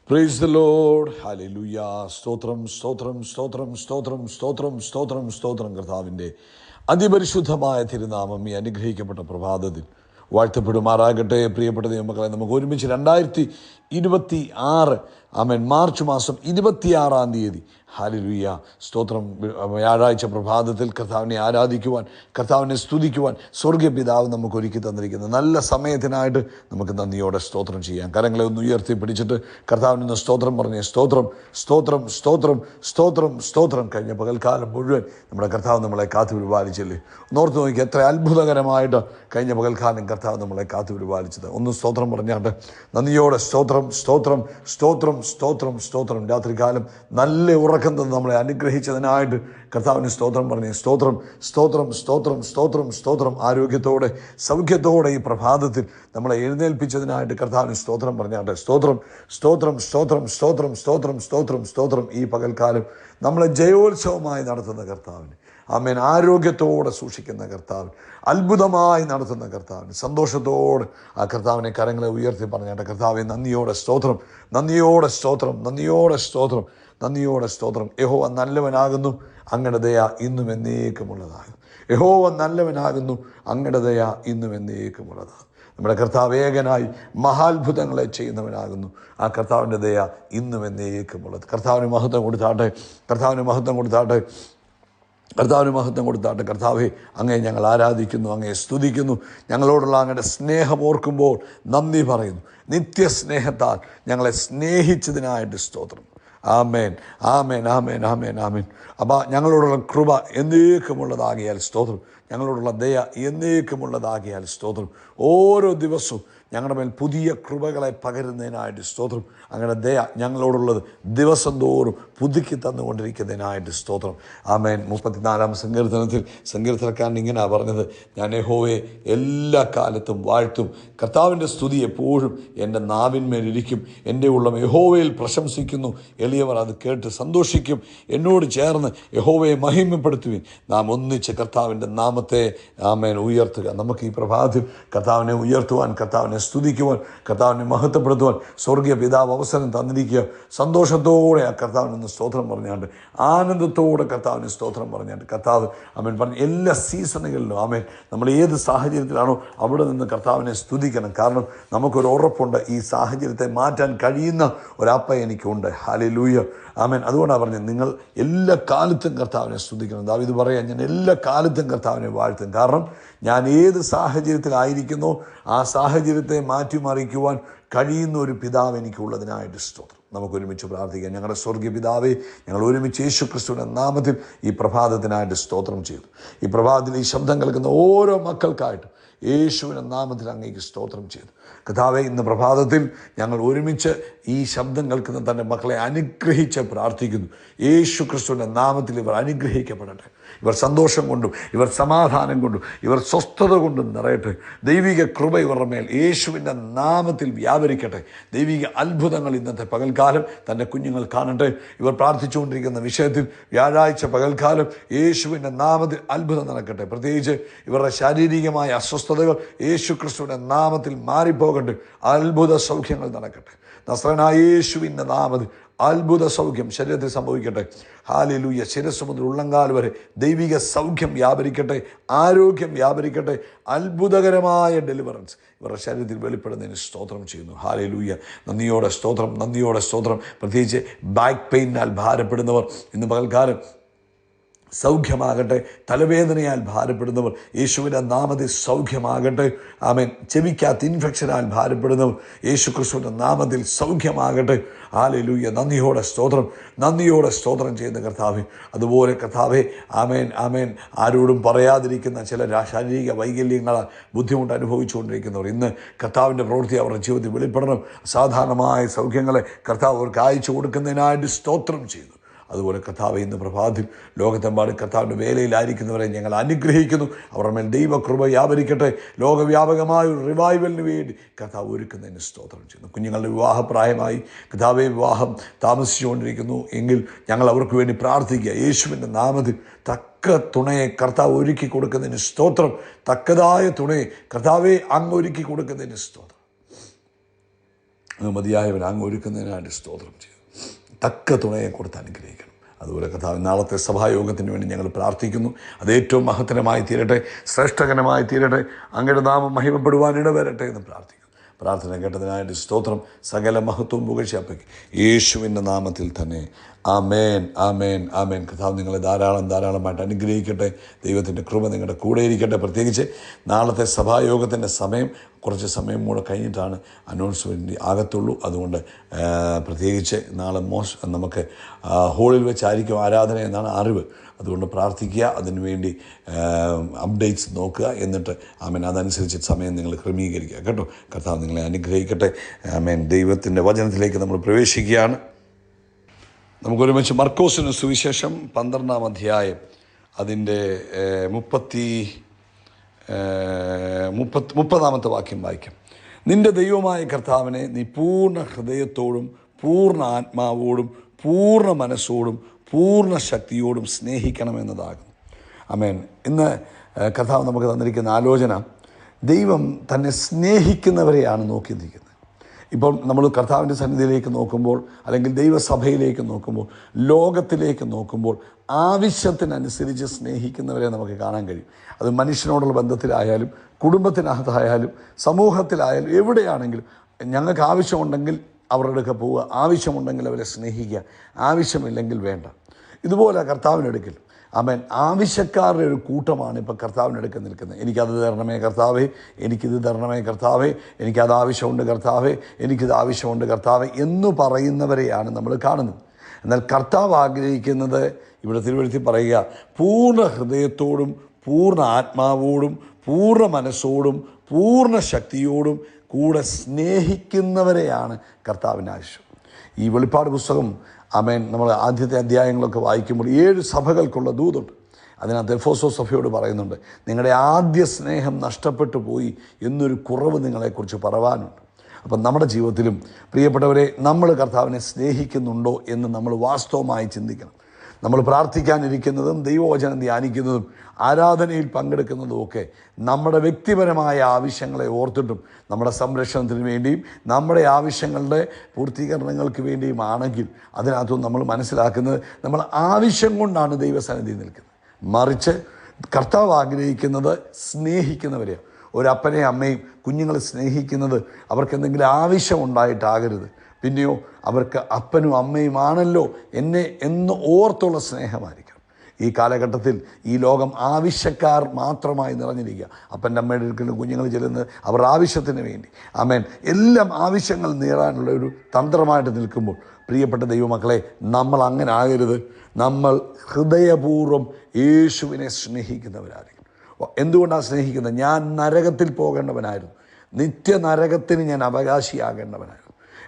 Praise the Lord. Hallelujah. സ്തോത്രം സ്തോത്രം സ്തോത്രം സ്തോത്രം സ്തോത്രം സ്തോത്രം സ്തോത്രം. കർത്താവിൻ്റെ അതിപരിശുദ്ധമായ തിരുനാമം ഈ അനുഗ്രഹിക്കപ്പെട്ട പ്രഭാതത്തിൽ വാഴ്ത്തപ്പെടുമാറാകട്ടെ. പ്രിയപ്പെട്ട ദൈവമക്കളെ, നമുക്ക് ഒരുമിച്ച് 2026 മാർച്ച് മാസം 26-ാം തീയതി ഹല്ലേലൂയ സ്തോത്രം വ്യാഴാഴ്ച പ്രഭാതത്തിൽ കർത്താവിനെ ആരാധിക്കുവാൻ, കർത്താവിനെ സ്തുതിക്കുവാൻ സ്വർഗീയ പിതാവ് നമുക്ക് ഒരുക്കി തന്നിരിക്കുന്ന നല്ല സമയത്തിനായിട്ട് നമുക്ക് നന്ദിയോടെ സ്തോത്രം ചെയ്യാം. കരങ്ങളെ ഒന്ന് ഉയർത്തി പിടിച്ചിട്ട് കർത്താവിന് സ്തോത്രം പറഞ്ഞേ. സ്തോത്രം സ്തോത്രം സ്തോത്രം സ്തോത്രം സ്തോത്രം. കഴിഞ്ഞ പകൽക്കാലം മുഴുവൻ നമ്മുടെ കർത്താവ് നമ്മളെ കാത്തു പരിപാലിച്ചില്ലേ? ഓർത്ത് നോക്കി എത്ര അത്ഭുതകരമായിട്ട് കഴിഞ്ഞ പകൽക്കാലം കർത്താവ് നമ്മളെ കാത്തു പരിപാലിച്ചത്. ഒന്ന് സ്തോത്രം പറഞ്ഞാണ്ട് നന്ദിയോടെ സ്തോത്രം സ്തോത്രം സ്തോത്രം സ്തോത്രം സ്തോത്രം. രാത്രികാലം നല്ല ഉറക്കം തന്ന് നമ്മളെ അനുഗ്രഹിച്ചതിനായിട്ട് കർത്താവിന് സ്തോത്രം പറഞ്ഞേ. സ്തോത്രം സ്തോത്രം സ്തോത്രം സ്തോത്രം സ്തോത്രം. ആരോഗ്യത്തോടെ സൗഖ്യത്തോടെ ഈ പ്രഭാതത്തിൽ നമ്മളെ എഴുന്നേൽപ്പിച്ചതിനായിട്ട് കർത്താവിന് സ്തോത്രം പറഞ്ഞാട്ടെ. സ്തോത്രം സ്തോത്രം സ്തോത്രം സ്തോത്രം സ്തോത്രം സ്തോത്രം സ്തോത്രം. ഈ പകൽക്കാലം നമ്മളെ ജയോത്സവമായി നടത്തുന്ന കർത്താവിന്, ആമേൻ, ആരോഗ്യത്തോടെ സൂക്ഷിക്കുന്ന കർത്താവ്, അത്ഭുതമായി നടത്തുന്ന കർത്താവിന് സന്തോഷത്തോടെ ആ കർത്താവിനെ കരങ്ങളെ ഉയർത്തി പറഞ്ഞാട്ടെ. കർത്താവെ നന്ദിയോടെ സ്തോത്രം, നന്ദിയോടെ സ്തോത്രം, നന്ദിയോടെ സ്തോത്രം, നന്ദിയോടെ സ്തോത്രം. യഹോവ നല്ലവനാകുന്നു, അങ്ങയുടെ ദയ ഇന്നും എന്നേക്കുമുള്ളതാകും. യഹോവ നല്ലവനാകുന്നു, അങ്ങയുടെ ദയ ഇന്നും എന്നേക്കുമുള്ളതാകും. നമ്മുടെ കർത്താവ് ഏകനായി മഹാത്ഭുതങ്ങളെ ചെയ്യുന്നവനാകുന്നു. ആ കർത്താവിൻ്റെ ദയ ഇന്നും എന്നേക്കുമുള്ളത്. കർത്താവിന് മഹത്വം കൊടുത്താട്ടെ, കർത്താവിന് മഹത്വം കൊടുത്താട്ടെ, കർത്താവിന് മഹത്വം കൊടുത്താട്ടെ. കർത്താവെ, അങ്ങയെ ഞങ്ങൾ ആരാധിക്കുന്നു, അങ്ങയെ സ്തുതിക്കുന്നു. ഞങ്ങളോടുള്ള അങ്ങയുടെ സ്നേഹം ഓർക്കുമ്പോൾ നന്ദി പറയുന്നു. നിത്യസ്നേഹത്താൽ ഞങ്ങളെ സ്നേഹിച്ചതിനായിട്ട് സ്തോത്രം. ആമേൻ ആമേൻ ആമേൻ ആമേൻ ആമേൻ. അപ്പോൾ ഞങ്ങളോടുള്ള കൃപ എന്നേക്കുമുള്ളതാകിയാൽ സ്തോത്രം, ഞങ്ങളോടുള്ള ദയ എന്നേക്കുമുള്ളതാകിയാൽ സ്തോത്രം. ഓരോ ദിവസവും ഞങ്ങളുടെ മേൽ പുതിയ കൃപകളെ പകരുന്നതിനായിട്ട് സ്തോത്രം. അങ്ങനെ ദയ ഞങ്ങളോടുള്ളത് ദിവസം തോറും പുതുക്കി തന്നുകൊണ്ടിരിക്കുന്നതിനായിട്ട് സ്തോത്രം. ആമേൻ. 34-ാം സങ്കീർത്തനത്തിൽ സങ്കീർത്തനക്കാരൻ ഇങ്ങനെയാണ് പറഞ്ഞത്: ഞാൻ യഹോവയെ എല്ലാ കാലത്തും വാഴ്ത്തും, കർത്താവിൻ്റെ സ്തുതി എപ്പോഴും എൻ്റെ നാവിന്മേലിരിക്കും. എൻ്റെ ഉള്ളം യഹോവയിൽ പ്രശംസിക്കുന്നു, എളിയവർ അത് കേട്ട് സന്തോഷിക്കും. എന്നോട് ചേർന്ന് യഹോവയെ മഹിമപ്പെടുത്തുവിൻ. നാം ഒന്നിച്ച് കർത്താവിൻ്റെ നാമത്തെ ആമേൻ ഉയർത്തുക. നമുക്ക് ഈ പ്രഭാതത്തിൽ കർത്താവിനെ ഉയർത്തുവാൻ, കർത്താവിനെ സ്തുതിക്കുവാൻ, കർത്താവിനെ മഹത്വപ്പെടുത്തുവാൻ സ്വർഗീയ പിതാവ് അവസരം തന്നിരിക്കുക. സന്തോഷത്തോടെ ആ കർത്താവിനൊന്ന് സ്തോത്രം പറഞ്ഞാണ്ട്, ആനന്ദത്തോടെ കർത്താവിന് സ്തോത്രം പറഞ്ഞാണ്ട് കർത്താവ് ആമേൻ പറഞ്ഞ എല്ലാ സീസണുകളിലും ആമേൻ നമ്മൾ ഏത് സാഹചര്യത്തിലാണോ അവിടെ നിന്ന് കർത്താവിനെ സ്തുതിക്കണം. കാരണം നമുക്കൊരു ഉറപ്പുണ്ട്, ഈ സാഹചര്യത്തെ മാറ്റാൻ കഴിയുന്ന ഒരപ്പ എനിക്കുണ്ട്. ഹല്ലേലൂയ, ആമേൻ. അതുകൊണ്ടാണ് പറഞ്ഞത്, നിങ്ങൾ എല്ലാ കാലത്തും കർത്താവിനെ സ്തുതിക്കണം. ദാവീദ് പറയാം, ഞാൻ എല്ലാ കാലത്തും കർത്താവിനെ വാഴ്ത്തും. കാരണം ഞാൻ ഏത് സാഹചര്യത്തിലായിരിക്കുന്നോ ആ സാഹചര്യത്തെ മാറ്റിമറിക്കുവാൻ കഴിയുന്ന ഒരു പിതാവ് എനിക്കുള്ളതിനായിട്ട് സ്തോത്രം. നമുക്കൊരുമിച്ച് പ്രാർത്ഥിക്കാം. ഞങ്ങളുടെ സ്വർഗീയ പിതാവേ, ഞങ്ങൾ ഒരുമിച്ച് യേശു ക്രിസ്തുവിൻ്റെ നാമത്തിൽ ഈ പ്രഭാതത്തിനായിട്ട് സ്തോത്രം ചെയ്തു. ഈ പ്രഭാതത്തിൽ ഈ ശബ്ദം കേൾക്കുന്ന ഓരോ മക്കൾക്കായിട്ട് യേശുവിൻ്റെ നാമത്തിൽ അങ്ങേക്ക് സ്തോത്രം ചെയ്തു. കർത്താവേ, ഇന്ന് പ്രഭാതത്തിൽ ഞങ്ങൾ ഒരുമിച്ച് ഈ ശബ്ദം കേൾക്കുന്ന തൻ്റെ മക്കളെ അനുഗ്രഹിച്ച് പ്രാർത്ഥിക്കുന്നു. യേശു ക്രിസ്തുവിൻ്റെ നാമത്തിൽ ഇവർ അനുഗ്രഹിക്കപ്പെടട്ടെ. ഇവർ സന്തോഷം കൊണ്ടും ഇവർ സമാധാനം കൊണ്ടും ഇവർ സ്വസ്ഥത കൊണ്ടും നിറയട്ടെ. ദൈവിക കൃപ ഇവരുടെ മേൽ യേശുവിൻ്റെ നാമത്തിൽ വ്യാപരിക്കട്ടെ. ദൈവിക അത്ഭുതങ്ങൾ ഇന്നത്തെ പകൽക്കാലം തൻ്റെ കുഞ്ഞുങ്ങൾ കാണട്ടെ. ഇവർ പ്രാർത്ഥിച്ചുകൊണ്ടിരിക്കുന്ന വിഷയത്തിൽ വ്യാഴാഴ്ച പകൽക്കാലം യേശുവിൻ്റെ നാമത്തിൽ അത്ഭുതം നടക്കട്ടെ. പ്രത്യേകിച്ച് ഇവരുടെ ശാരീരികമായ അസ്വസ്ഥതകൾ യേശു ക്രിസ്തുവിൻ്റെ നാമത്തിൽ മാറിപ്പോകട്ടെ. അത്ഭുത സൗഖ്യങ്ങൾ നടക്കട്ടെ. നസ്രനായ യേശുവിൻ്റെ നാമത്തിൽ അത്ഭുത സൗഖ്യം ശരീരത്തിൽ സംഭവിക്കട്ടെ. ഹല്ലേലൂയ. ശിരസ്സു മുതൽ ഉള്ളങ്കാൽ വരെ ദൈവിക സൗഖ്യം വ്യാപരിക്കട്ടെ, ആരോഗ്യം വ്യാപരിക്കട്ടെ. അത്ഭുതകരമായ ഡെലിവറൻസ് ഇവരുടെ ശരീരത്തിൽ വെളിപ്പെടുന്നതിന് സ്തോത്രം ചെയ്യുന്നു. ഹല്ലേലൂയ. നന്ദിയോടെ സ്തോത്രം, നന്ദിയോടെ സ്തോത്രം. പ്രത്യേകിച്ച് ബാക്ക് പെയിനാൽ ഭാരപ്പെടുന്നവർ ഇന്ന് പകൽക്കാലം സൗഖ്യമാകട്ടെ. തലവേദനയാൽ ഭാരപ്പെടുന്നവർ യേശുവിൻ്റെ നാമത്തിൽ സൗഖ്യമാകട്ടെ. ആമേൻ. ചെവിക്കകത്ത് ഇൻഫെക്ഷനാൽ ഭാരപ്പെടുന്നവർ യേശു ക്രിസ്തുവിൻ്റെ നാമത്തിൽ സൗഖ്യമാകട്ടെ. ഹല്ലേലൂയ. നന്ദിയോടെ സ്തോത്രം, നന്ദിയോടെ സ്തോത്രം ചെയ്യുന്ന കർത്താവേ. അതുപോലെ കർത്താവേ, ആമേൻ ആമേൻ. ആരോടും പറയാതിരിക്കുന്ന ചില ശാരീരിക വൈകല്യങ്ങളാൽ ബുദ്ധിമുട്ട് അനുഭവിച്ചുകൊണ്ടിരിക്കുന്നവർ ഇന്ന് കർത്താവിൻ്റെ പ്രവൃത്തി അവരുടെ ജീവിതത്തിൽ വെളിപ്പെടണം. അസാധാരണമായ സൗഖ്യങ്ങളെ കർത്താവ് അവർക്ക് അയച്ചു കൊടുക്കുന്നതിനായിട്ട് സ്തോത്രം ചെയ്തു. അതുപോലെ കർത്താവ് ഇന്ന് പ്രഭാതത്തിൽ ലോകത്തെമ്പാടും കർത്താവിൻ്റെ വേലയിലായിരിക്കുന്നവരെ ഞങ്ങൾ അനുഗ്രഹിക്കുന്നു. അവരുടെ മേൽ ദൈവകൃപ വ്യാപരിക്കട്ടെ. ലോകവ്യാപകമായ ഒരു റിവൈവലിന് വേണ്ടി കർത്താവ് ഒരുക്കുന്നതിന് സ്തോത്രം ചെയ്യുന്നു. കുഞ്ഞുങ്ങളുടെ വിവാഹപ്രായമായി കർത്താവെ വിവാഹം താമസിച്ചുകൊണ്ടിരിക്കുന്നു എങ്കിൽ ഞങ്ങൾ അവർക്ക് വേണ്ടി പ്രാർത്ഥിക്കുക. യേശുവിൻ്റെ നാമത്തിൽ തക്ക തുണയെ കർത്താവ് ഒരുക്കി കൊടുക്കുന്നതിന് സ്തോത്രം. തക്കതായ തുണയെ കർത്താവെ അങ്ങ് ഒരുക്കി കൊടുക്കുന്നതിന് സ്തോത്രം. മതിയായവൻ അങ്ങ് ഒരുക്കുന്നതിനായിട്ട് സ്തോത്രം ചെയ്തു. തക്ക തുണയെ കൊടുത്ത് അനുഗ്രഹിക്കണം. അതുപോലെ കർത്താവ് നാളത്തെ സഭായോഗത്തിന് വേണ്ടി ഞങ്ങൾ പ്രാർത്ഥിക്കുന്നു. അത് ഏറ്റവും മഹത്തരമായി തീരട്ടെ, ശ്രേഷ്ഠകരമായി തീരട്ടെ, അങ്ങയുടെ നാമം മഹിമപ്പെടുവാൻ ഇടവരട്ടെ എന്ന് പ്രാർത്ഥിക്കുന്നു. പ്രാർത്ഥന കേട്ടതിനായിട്ട് സ്തോത്രം. സകല മഹത്വവും പുകഴ്ചയപ്പയ്ക്ക് യേശുവിൻ്റെ നാമത്തിൽ തന്നെ. ആമേൻ, ആമേൻ, ആമേൻ. കർത്താവ് നിങ്ങളെ ധാരാളമായിട്ട് അനുഗ്രഹിക്കട്ടെ. ദൈവത്തിൻ്റെ കൃപ നിങ്ങളുടെ കൂടെ ഇരിക്കട്ടെ. പ്രത്യേകിച്ച് നാളത്തെ സഭായോഗത്തിൻ്റെ സമയം കുറച്ച് സമയം കൂടെ കഴിഞ്ഞിട്ടാണ് അനൗൺസ്മെൻറ്റ് ആകത്തുള്ളൂ. അതുകൊണ്ട് പ്രത്യേകിച്ച് നാളെ നമുക്ക് ഹോളിൽ വെച്ചായിരിക്കും ആരാധന എന്നാണ് അറിവ്. അതുകൊണ്ട് പ്രാർത്ഥിക്കുക, അതിനുവേണ്ടി അപ്ഡേറ്റ്സ് നോക്കുക. എന്നിട്ട് ആമേൻ അതനുസരിച്ച് സമയം നിങ്ങൾ ക്രമീകരിക്കുക കേട്ടോ. കർത്താവ് നിങ്ങളെ അനുഗ്രഹിക്കട്ടെ. ആമേൻ. ദൈവത്തിൻ്റെ വചനത്തിലേക്ക് നമ്മൾ പ്രവേശിക്കുകയാണ്. നമുക്കൊരുമിച്ച് മർക്കോസിന് സുവിശേഷം 12-ാം അധ്യായം അതിൻ്റെ 30-ാമത്തെ വാക്യം വായിക്കാം. നിൻ്റെ ദൈവമായ കർത്താവിനെ നീ പൂർണ്ണ ഹൃദയത്തോടും പൂർണ്ണ ആത്മാവോടും പൂർണ്ണ മനസ്സോടും പൂർണ്ണ ശക്തിയോടും സ്നേഹിക്കണമെന്നതാകുന്നു. ആമേൻ. ഇന്ന് കർത്താവ് നമുക്ക് തന്നിരിക്കുന്ന ആലോചന, ദൈവം തന്നെ സ്നേഹിക്കുന്നവരെയാണ് നോക്കി നിൽക്കുന്നത്. ഇപ്പം നമ്മൾ കർത്താവിൻ്റെ സന്നിധിയിലേക്ക് നോക്കുമ്പോൾ, അല്ലെങ്കിൽ ദൈവസഭയിലേക്ക് നോക്കുമ്പോൾ, ലോകത്തിലേക്ക് നോക്കുമ്പോൾ ആവശ്യത്തിനനുസരിച്ച് സ്നേഹിക്കുന്നവരെ നമുക്ക് കാണാൻ കഴിയും. അത് മനുഷ്യനോടുള്ള ബന്ധത്തിലായാലും കുടുംബത്തിനകത്തായാലും സമൂഹത്തിലായാലും എവിടെയാണെങ്കിലും ഞങ്ങൾക്ക് ആവശ്യമുണ്ടെങ്കിൽ അവരുടെ അടുക്ക പോവുക, ആവശ്യമുണ്ടെങ്കിൽ അവരെ സ്നേഹിക്കുക, ആവശ്യമില്ലെങ്കിൽ വേണ്ട. ഇതുപോലെ കർത്താവിനെടുക്കൽ ആമേൻ ആവശ്യക്കാരുടെ ഒരു കൂട്ടമാണ് ഇപ്പോൾ കർത്താവിനെടുക്കാൻ നിൽക്കുന്നത്. എനിക്കത് തരണമേ കർത്താവേ, എനിക്കിത് തരണമേ കർത്താവേ, എനിക്കത് ആവശ്യമുണ്ട് കർത്താവേ, എനിക്കിത് ആവശ്യമുണ്ട് കർത്താവേ എന്ന് പറയുന്നവരെയാണ് നമ്മൾ കാണുന്നത്. എന്നാൽ കർത്താവ് ആഗ്രഹിക്കുന്നത്, ഇവിടെ തിരുവെഴുത്തി പറയുക, പൂർണ്ണ ഹൃദയത്തോടും പൂർണ്ണ ആത്മാവോടും പൂർണ്ണ മനസ്സോടും പൂർണ്ണ ശക്തിയോടും കൂടെ സ്നേഹിക്കുന്നവരെയാണ് കർത്താവിന് ആവശ്യം. ഈ വെളിപ്പാട് പുസ്തകം ആമേൻ നമ്മൾ ആദ്യത്തെ അധ്യായങ്ങളൊക്കെ വായിക്കുമ്പോൾ 7 സഭകൾക്കുള്ള ദൂതുണ്ട്. അതിനകത്ത് എഫേസോ സഭയോട് പറയുന്നുണ്ട്, നിങ്ങളുടെ ആദ്യ സ്നേഹം നഷ്ടപ്പെട്ടു പോയി എന്നൊരു കുറവ് നിങ്ങളെക്കുറിച്ച് പറവാനുണ്ട്. അപ്പം നമ്മുടെ ജീവിതത്തിലും പ്രിയപ്പെട്ടവരെ, നമ്മൾ കർത്താവിനെ സ്നേഹിക്കുന്നുണ്ടോ എന്ന് നമ്മൾ വാസ്തവമായി ചിന്തിക്കണം. നമ്മൾ പ്രാർത്ഥിക്കാനിരിക്കുന്നതും ദൈവവചനം ധ്യാനിക്കുന്നതും ആരാധനയിൽ പങ്കെടുക്കുന്നതും ഒക്കെ നമ്മുടെ വ്യക്തിപരമായ ആവശ്യങ്ങളെ ഓർത്തിട്ടും നമ്മുടെ സംരക്ഷണത്തിന് വേണ്ടിയും നമ്മുടെ ആവശ്യങ്ങളുടെ പൂർത്തീകരണങ്ങൾക്ക് വേണ്ടിയും ആണെങ്കിൽ അതിനകത്തും നമ്മൾ മനസ്സിലാക്കുന്നത് നമ്മൾ ആവശ്യം കൊണ്ടാണ് ദൈവസന്നിധി നിൽക്കുന്നത്. മറിച്ച് കർത്താവ് ആഗ്രഹിക്കുന്നത് സ്നേഹിക്കുന്നവരെയാണ്. ഒരപ്പനെ അമ്മയും കുഞ്ഞുങ്ങളെ സ്നേഹിക്കുന്നത് അവർക്ക് എന്തെങ്കിലും ആവശ്യമുണ്ടായിട്ടാകരുത്, പിന്നെയോ അവർക്ക് അപ്പനും അമ്മയുമാണല്ലോ എന്നെ എന്ന് ഓർത്തുള്ള സ്നേഹമായിരിക്കണം. ഈ കാലഘട്ടത്തിൽ ഈ ലോകം ആവശ്യക്കാർ മാത്രമായി നിറഞ്ഞിരിക്കുക. അപ്പൻ്റെ അമ്മയുടെ അടുക്കലും കുഞ്ഞുങ്ങൾ ചെല്ലുന്നത് അവരുടെ ആവശ്യത്തിന് വേണ്ടി, ആമേൻ, എല്ലാം ആവശ്യങ്ങൾ നേടാനുള്ള ഒരു തന്ത്രമായിട്ട് നിൽക്കുമ്പോൾ, പ്രിയപ്പെട്ട ദൈവമക്കളെ, നമ്മൾ അങ്ങനെ ആകരുത്. നമ്മൾ ഹൃദയപൂർവ്വം യേശുവിനെ സ്നേഹിക്കുന്നവരായിരിക്കും. എന്തുകൊണ്ടാണ് സ്നേഹിക്കുന്നത്? ഞാൻ നരകത്തിൽ പോകേണ്ടവനായിരുന്നു, നിത്യനരകത്തിന് ഞാൻ അവകാശിയാകേണ്ടവനായിരുന്നു.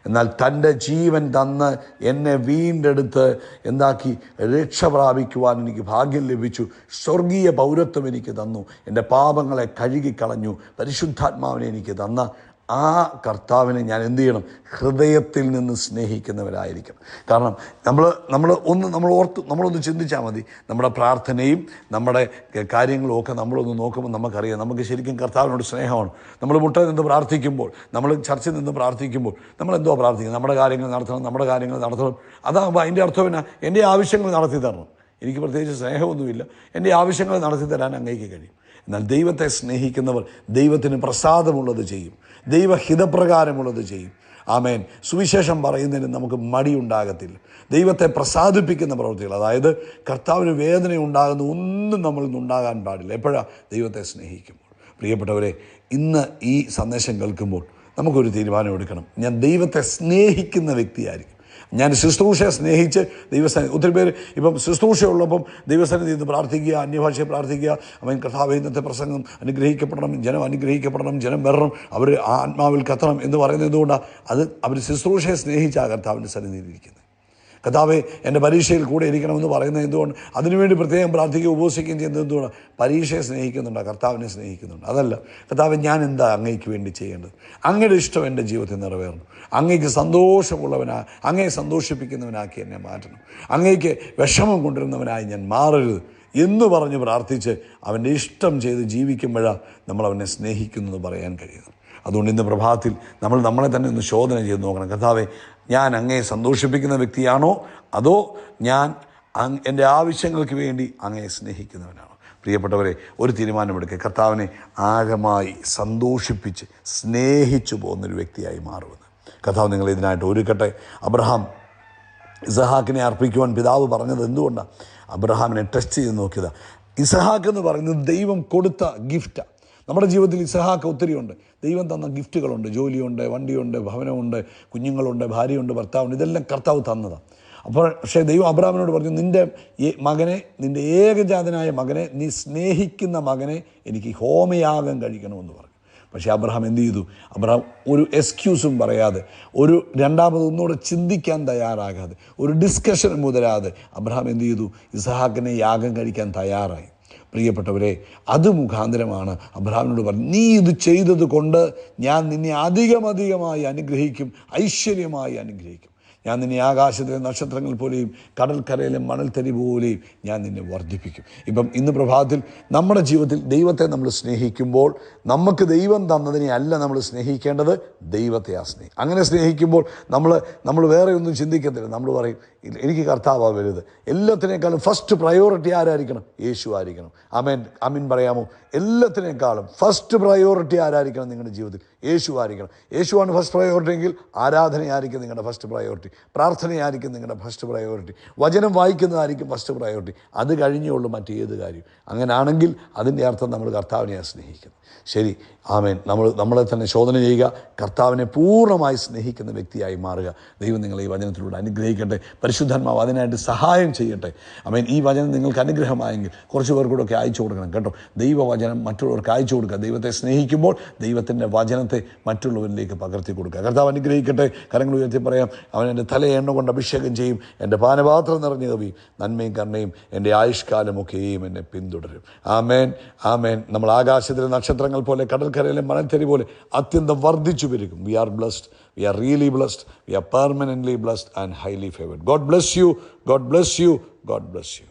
എന്നാൽ തൻ്റെ ജീവൻ തന്ന് എന്നെ വീണ്ടെടുത്ത് എന്താക്കി രക്ഷ പ്രാപിക്കുവാൻ എനിക്ക് ഭാഗ്യം ലഭിച്ചു. സ്വർഗീയ പൗരത്വം എനിക്ക് തന്നു, എൻ്റെ പാപങ്ങളെ കഴുകിക്കളഞ്ഞു, പരിശുദ്ധാത്മാവിനെ എനിക്ക് തന്ന ആ കർത്താവിനെ ഞാൻ എന്ത് ചെയ്യണം? ഹൃദയത്തിൽ നിന്ന് സ്നേഹിക്കുന്നവരായിരിക്കും. കാരണം നമ്മളൊന്ന് ചിന്തിച്ചാൽ മതി. നമ്മുടെ പ്രാർത്ഥനയും നമ്മുടെ കാര്യങ്ങളും ഒക്കെ നമ്മളൊന്ന് നോക്കുമ്പോൾ നമുക്കറിയാം, നമുക്ക് ശരിക്കും കർത്താവിനോട് സ്നേഹമാണ്. നമ്മൾ മുട്ട നിന്ന് പ്രാർത്ഥിക്കുമ്പോൾ, നമ്മൾ ചർച്ചിൽ നിന്ന് പ്രാർത്ഥിക്കുമ്പോൾ നമ്മൾ എന്തോ പ്രാർത്ഥിക്കുന്നത്? നമ്മുടെ കാര്യങ്ങൾ നടത്തണം. അതാകുമ്പോൾ അതിൻ്റെ അർത്ഥം എന്നാ? എൻ്റെ ആവശ്യങ്ങൾ നടത്തി തരണം. എനിക്ക് പ്രത്യേകിച്ച് സ്നേഹമൊന്നുമില്ല, എൻ്റെ ആവശ്യങ്ങൾ നടത്തി തരാൻ അങ്ങേക്ക് കഴിയും. എന്നാൽ ദൈവത്തെ സ്നേഹിക്കുന്നവർ ദൈവത്തിന് പ്രസാദമുള്ളത് ചെയ്യും, ദൈവഹിതപ്രകാരമുള്ളത് ചെയ്യും. ആമേൻ. സുവിശേഷം പറയുന്നതിന് നമുക്ക് മടിയുണ്ടാകത്തില്ല. ദൈവത്തെ പ്രസാദിപ്പിക്കുന്ന പ്രവൃത്തികൾ, അതായത് കർത്താവിന് വേദന ഉണ്ടാകുന്ന ഒന്നും നമ്മളിൽ നിന്നുണ്ടാകാൻ പാടില്ല. എപ്പോഴാണ്? ദൈവത്തെ സ്നേഹിക്കുമ്പോൾ. പ്രിയപ്പെട്ടവരെ, ഇന്ന് ഈ സന്ദേശം കേൾക്കുമ്പോൾ നമുക്കൊരു തീരുമാനം എടുക്കണം. ഞാൻ ദൈവത്തെ സ്നേഹിക്കുന്ന വ്യക്തിയായിരിക്കും. ഞാൻ ശുശ്രൂഷയെ സ്നേഹിച്ച് ദൈവസന്നിധി, ഒത്തിരി പേര് ഇപ്പം ശുശ്രൂഷയുള്ളപ്പം ദൈവസന്നിധി നിന്ന് പ്രാർത്ഥിക്കുക, അന്യഭാഷയെ പ്രാർത്ഥിക്കുക, അവൻ കർത്താവേ ഇന്നത്തെ പ്രസംഗം അനുഗ്രഹിക്കപ്പെടണം, ജനം അനുഗ്രഹിക്കപ്പെടണം, ജനം വരണം, അവർ ആത്മാവിൽ കത്തണം എന്ന് പറയുന്നത് എന്തുകൊണ്ടാണ്? അത് അവർ ശുശ്രൂഷയെ സ്നേഹിച്ചാണ് കർത്താവിൻ്റെ സന്നിധിയിലിരിക്കുന്നത്. കർത്താവേ എൻ്റെ പരീക്ഷയിൽ കൂടെ ഇരിക്കണമെന്ന് പറയുന്നത് എന്തുകൊണ്ട്? അതിനുവേണ്ടി പ്രത്യേകം പ്രാർത്ഥിക്കുകയും ഉപവസിക്കുകയും ചെയ്യുന്നത് എന്തുകൊണ്ട്? പരീക്ഷയെ സ്നേഹിക്കുന്നുണ്ട്, കർത്താവിനെ സ്നേഹിക്കുന്നുണ്ട്. അതല്ല, കർത്താവേ ഞാൻ എന്താ അങ്ങയ്ക്ക് വേണ്ടി ചെയ്യേണ്ടത്? അങ്ങയുടെ ഇഷ്ടം എൻ്റെ ജീവിതത്തിൽ നിറവേറണം, അങ്ങയ്ക്ക് സന്തോഷമുള്ളവനായി, അങ്ങയെ സന്തോഷിപ്പിക്കുന്നവനാക്കി എന്നെ മാറ്റണം, അങ്ങയ്ക്ക് വിഷമം കൊണ്ടുവരുന്നവനായി ഞാൻ മാറരുത് എന്ന് പറഞ്ഞ് പ്രാർത്ഥിച്ച് അവൻ്റെ ഇഷ്ടം ചെയ്ത് ജീവിക്കുമ്പോഴാണ് നമ്മൾ അവനെ സ്നേഹിക്കുന്നത് പറയാൻ കഴിയുന്നത്. അതുകൊണ്ട് ഇന്ന് പ്രഭാതത്തിൽ നമ്മൾ നമ്മളെ തന്നെ ഒന്ന് ശോധന ചെയ്ത് നോക്കണം. കർത്താവേ, ഞാൻ അങ്ങയെ സന്തോഷിപ്പിക്കുന്ന വ്യക്തിയാണോ, അതോ ഞാൻ എൻ്റെ ആവശ്യങ്ങൾക്ക് വേണ്ടി അങ്ങയെ സ്നേഹിക്കുന്നവനാണോ? പ്രിയപ്പെട്ടവരെ, ഒരു തീരുമാനമെടുക്കുക. കർത്താവിനെ ആഴമായി സന്തോഷിപ്പിച്ച് സ്നേഹിച്ചു പോകുന്നൊരു വ്യക്തിയായി മാറുമെന്ന്. കർത്താവ് നിങ്ങളെ ഇതിനായിട്ട് ഒരുക്കട്ടെ. അബ്രഹാം ഇസഹാക്കിനെ അർപ്പിക്കുവാൻ പിതാവ് പറഞ്ഞത് എന്തുകൊണ്ടാണ്? അബ്രഹാമിനെ ടെസ്റ്റ് ചെയ്ത് നോക്കിയതാണ്. ഇസഹാക്ക് എന്ന് പറയുന്നത് ദൈവം കൊടുത്ത ഗിഫ്റ്റാണ്. നമ്മുടെ ജീവിതത്തിൽ ഇസഹാക്ക് ഒത്തിരിയുണ്ട്. ദൈവം തന്ന ഗിഫ്റ്റുകളുണ്ട്. ജോലിയുണ്ട്, വണ്ടിയുണ്ട്, ഭവനമുണ്ട്, കുഞ്ഞുങ്ങളുണ്ട്, ഭാര്യയുണ്ട്, ഭർത്താവുണ്ട്. ഇതെല്ലാം കർത്താവ് തന്നതാണ്. അപ്പോൾ പക്ഷേ ദൈവം അബ്രഹാമിനോട് പറഞ്ഞു, നിൻ്റെ മകനെ, നിൻ്റെ ഏകജാതനായ മകനെ, നീ സ്നേഹിക്കുന്ന മകനെ എനിക്ക് ഹോമയാഗം കഴിക്കണമെന്ന് പറഞ്ഞു. പക്ഷേ അബ്രഹാം എന്ത് ചെയ്തു? അബ്രഹാം ഒരു എക്സ്ക്യൂസും പറയാതെ, ഒരു ഒന്നുകൂടെ ചിന്തിക്കാൻ തയ്യാറാകാതെ, ഒരു ഡിസ്കഷൻ മുതലാതെ അബ്രഹാം എന്ത് ചെയ്തു? ഇസഹാക്കിനെ യാഗം കഴിക്കാൻ തയ്യാറായി. പ്രിയപ്പെട്ടവരെ, അത് മുഖാന്തരമാണ് അബ്രഹാമിനോട് പറഞ്ഞു, നീ ഇത് ചെയ്തത് കൊണ്ട് ഞാൻ നിന്നെ അധികമധികമായി അനുഗ്രഹിക്കും, ഐശ്വര്യമായി അനുഗ്രഹിക്കും. ഞാൻ നിന്നെ ആകാശത്തിലെ നക്ഷത്രങ്ങൾ പോലെയും കടൽക്കരയിലെ മണൽത്തരി പോലെയും ഞാൻ നിന്നെ വർദ്ധിപ്പിക്കും. ഇപ്പം ഇന്ന് പ്രഭാതത്തിൽ നമ്മുടെ ജീവിതത്തിൽ ദൈവത്തെ നമ്മൾ സ്നേഹിക്കുമ്പോൾ നമുക്ക് ദൈവം തന്നതിനെ അല്ല നമ്മൾ സ്നേഹിക്കേണ്ടത്, ദൈവത്തെയാണ് സ്നേഹിക്കും. അങ്ങനെ സ്നേഹിക്കുമ്പോൾ നമ്മൾ വേറെ ഒന്നും ചിന്തിക്കത്തില്ല. നമ്മൾ പറയും, എനിക്ക് കർത്താവാണ് വലുത്. എല്ലാത്തിനേക്കാളും ഫസ്റ്റ് പ്രയോറിറ്റി ആരായിരിക്കണം? യേശു ആയിരിക്കണം. അമീൻ പറയാമോ? എല്ലാത്തിനേക്കാളും ഫസ്റ്റ് പ്രയോറിറ്റി ആരായിരിക്കണം നിങ്ങളുടെ ജീവിതത്തിൽ? യേശു ആയിരിക്കണം. യേശുവാണ് ഫസ്റ്റ് പ്രയോറിറ്റി എങ്കിൽ ആരാധനയായിരിക്കും നിങ്ങളുടെ ഫസ്റ്റ് പ്രയോറിറ്റി, പ്രാർത്ഥനയായിരിക്കും നിങ്ങളുടെ ഫസ്റ്റ് പ്രയോറിറ്റി, വചനം വായിക്കുന്നതായിരിക്കും ഫസ്റ്റ് പ്രയോറിറ്റി. അത് കഴിഞ്ഞുള്ളൂ മറ്റേത് കാര്യം. അങ്ങനെയാണെങ്കിൽ അതിൻ്റെ അർത്ഥം നമ്മൾ കർത്താവിനെയാണ് സ്നേഹിക്കുന്നത്. ശരി, ആമേൻ. നമ്മളെ തന്നെ ശോധന ചെയ്യുക. കർത്താവിനെ പൂർണ്ണമായി സ്നേഹിക്കുന്ന വ്യക്തിയായി മാറുക. ദൈവം നിങ്ങളെ ഈ വചനത്തിലൂടെ അനുഗ്രഹിക്കട്ടെ. പരിശുദ്ധാത്മാവ് അതിനായിട്ട് സഹായം ചെയ്യട്ടെ. ആമേൻ. ഈ വചനം നിങ്ങൾക്ക് അനുഗ്രഹമായെങ്കിൽ കുറച്ച് പേർക്കൂടെയൊക്കെ അയച്ചു കൊടുക്കണം കേട്ടോ. ദൈവവചനം മറ്റുള്ളവർക്ക് അയച്ചു കൊടുക്കുക. ദൈവത്തെ സ്നേഹിക്കുമ്പോൾ ദൈവത്തിൻ്റെ വചനത്തെ മറ്റുള്ളവരിലേക്ക് പകർത്തി കൊടുക്കുക. കർത്താവ് അനുഗ്രഹിക്കട്ടെ. കരങ്ങൾ ഉയർത്തി പറയാം, അവൻ എൻ്റെ തലയെ എണ്ണ കൊണ്ട് അഭിഷേകം ചെയ്യും, എൻ്റെ പാനപാത്രം നിറഞ്ഞു കവിയും, നന്മയും കരുണയും എൻ്റെ ആയുഷ്കാലമൊക്കെയും എന്നെ പിന്തുടരും. ആമേൻ, ആമേൻ. നമ്മൾ ആകാശത്തിലെ നക്ഷത്രങ്ങൾ പോലെ കടൽക്കരയിലെ മണൽത്തരി പോലെ അത്യന്തം വർദ്ധിച്ചു പെരുകും. We are blessed, we are really blessed, we are permanently blessed and highly favoured. God bless you, God bless you, God bless U.